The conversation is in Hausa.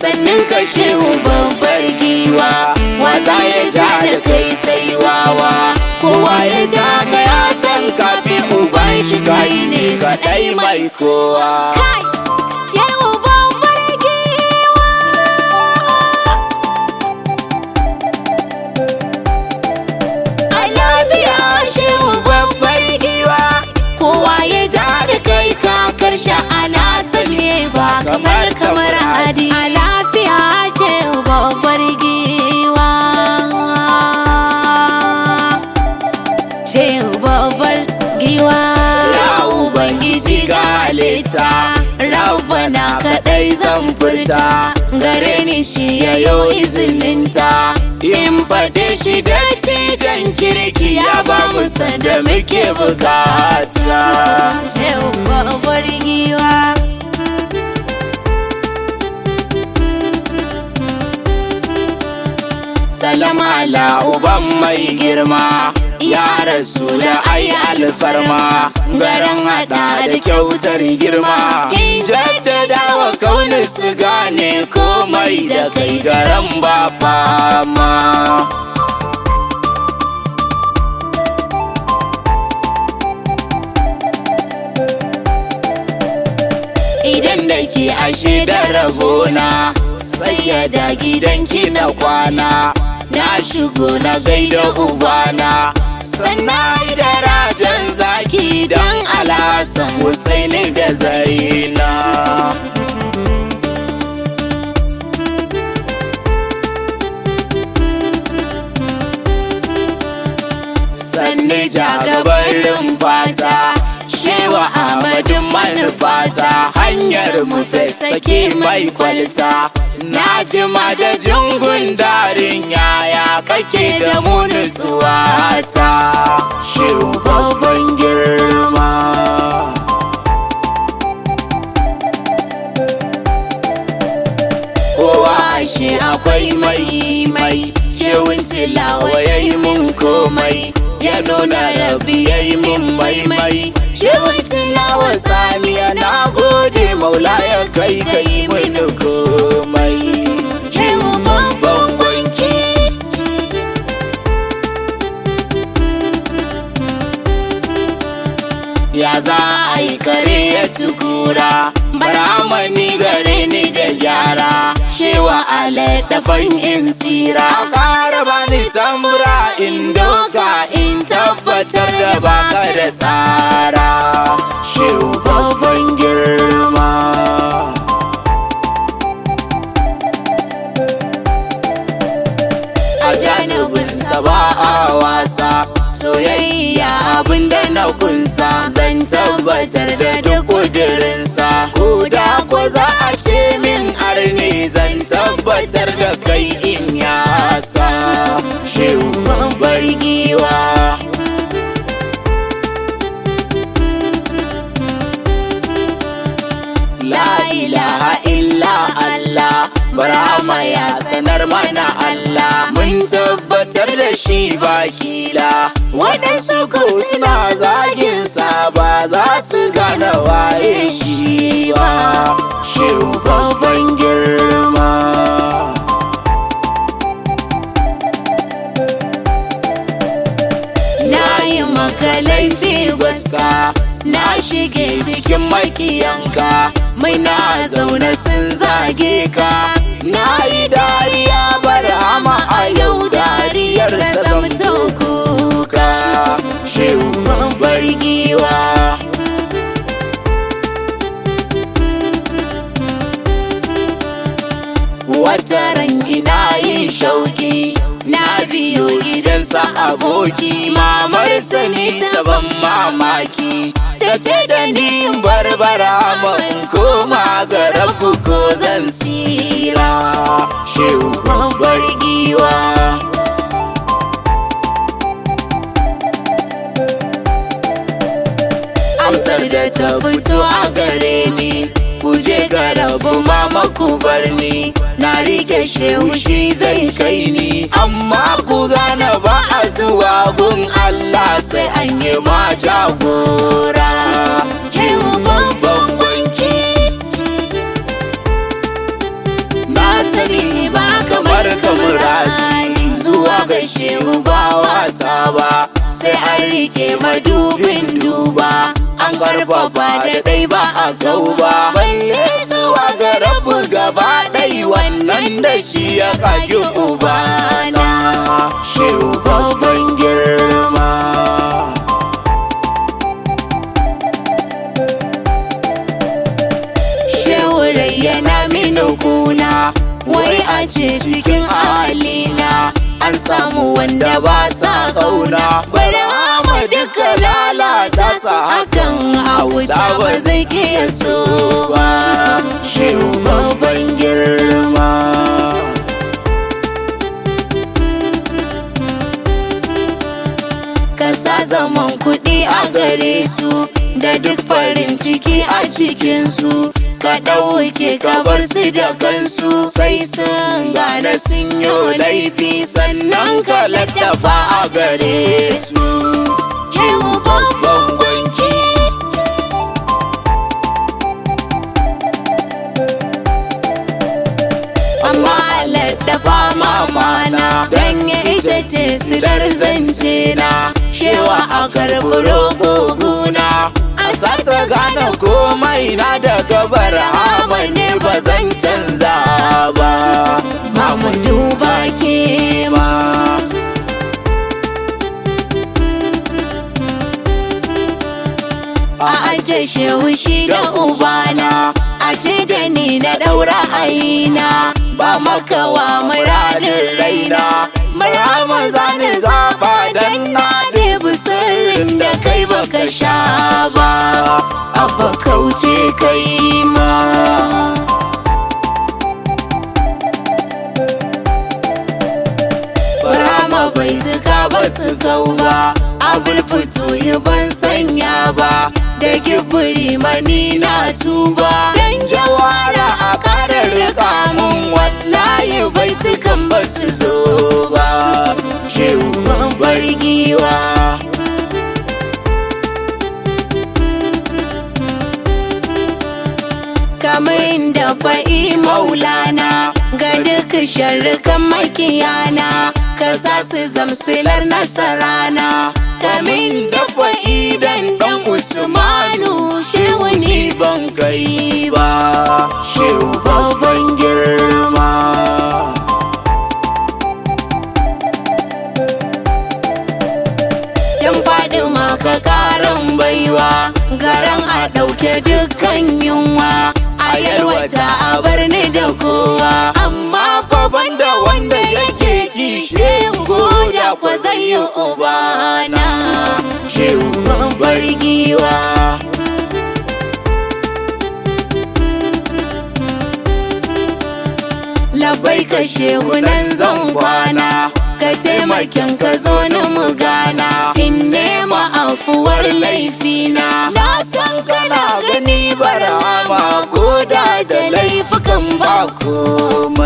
sannin ka shehu babbar giwa. Waza ya ja da kai sai wawa, kowa ya ja ka ya san kafi uban shi kai ne kaɗai mai kowa. Shehu babbar giwa. A lafiya shehu babbar giwa, kowa ya ja da kai ka karshe ana sanye ba kamar hadi. A lafiya shehu babbar giwa. Shehu babbar giwa. Ya Ubangiji ga halitta, Rabbana kaɗai zan furta, gare ni shi ya yo izininta. In faɗe shi da tijan kirki ya ba mu sanda muke bukata. Shehu babbar giwa. Salam ala uban mai girma, ya rasu da ai alfarma, garin hada da kyautar girma. In jaddada wa kaunin su gane komai da kai garan ba fama. Idan da ke ashe da rabona, sai ya da gidanki na kwana. Na shigo na gaida ubana, sannan da rajan zaki don Alhassan Husaini da Zaina. Sanni jagabarin fata, Shewa Ahmadin manufata, hanyar mu sake mai kwalta. Na jima da jungun darin yaya kake da mu nutsuwa ta. Shehu babban girma. Kowa ashe akwai mai, shehun tilawa ya yi min komai, ya nuna rabi ya yi min mai. Shehun tilawa samiya na gode maula ya kai mini komai. Shehu babban wanki. Ya za a yi kare ya tukura, baramani gare ni da gyara. Shewa alaɗafan in tsira, ƙara bani tambura in doka in tabbatar da baka da tsara. Shehu babban girma. A janibinsa ba a wasa, soyayya abinda na kunsa, zan tabbatar da duk ƙudurinsa. Ko da ko za a ce min arni, zan tabbatar da kai in yasa. Shehu babbar giwa. La ilaha illa Allah, Barhama ya sanar mana Allah, mun tabbatar da shi bakila. Waɗansu ko suna zagin sa, ba za su gane waye shi ba. Shehu babban girma. Na yi maka laifi gwaska, na shige cikin makiyanka, mai na zaune sun zage ka. Na yi dariya Barhama, a yau dariyar ta zamto kuka. Shehu babbar giwa. Wataran ina yin shauki, na biyo gidansa aboki, mamarsa ne ta ban mamaki. Ta ce da ni barbara in koma ga rabu ko zan tsira. Shehu babbar giwa. Amsar da ta fito a gare ni, kuje ga rabu mama ku bar ni. Na rike shehu shi zai kai ni, amma ku gane ba a zuwa gun Allah sai an yi ma jagora. Shehu babban wanki. Na shehu ba wasa ba, sai an rike madubin duba, an karfafa da dai ba a kau ba, balle zuwa ga rabu gaba ɗai wannan da shi ya kaki ubana. Shehu babban girma, shehu rayyana mini kuna, wai a ce cikin halina an samu wanda ba sa kauna, bari ama duka lalata sa hakan a wuta ba zai kiya so ba. Shehu babban girma, ka sa zaman kuɗi a gare su da duk farin ciki a cikinsu, ka ɗauke ka bar su da kansu, sai sun gane sun yi laifi sannan ka laddafa a gare su. Shehu babban gwanki, amma laddafa mamana ganye ita ce silar zance na, shewa a karɓi roƙo guna, a sata gane komai na daga barhama ne ba zan canza ba. Mamadu ba ke ma, a aje shehu shi da ubana, a ce da ni na ɗaura aina, ba makawa muradin raina, marhama zani zaba dan na ɗebi sirrin da kai baka sha ba, abba kauce kai ma. Barhama bai zuka ba su kau ba, abul fito yi ban sanya ba, da gibiri mani na tuba, dan jawara a ƙarar rika mun wallahi baitukan ba su zo ba. Shehu babbar giwa, kamar da fa'i maulana ga duk sharrukan makiyana, ka sa su zamsilar nasarana, kamin da fa'i dan Usmanu, shehu ni ban kai ba. Shehu babban girma, dan Fadima ka karan baiwa, garan a ɗauke dukkan yunwa, a yalwata a barni da kowa, amma baban da wanda yake ji shehu goda kwa zai yi ubana. Shehu babbar giwa, labai ka shehu nan zan kwana, ka taimakin ka zo ni mu gana, in nema afuwar laifina, na san kana gani barhama koda da laifukan ba komai.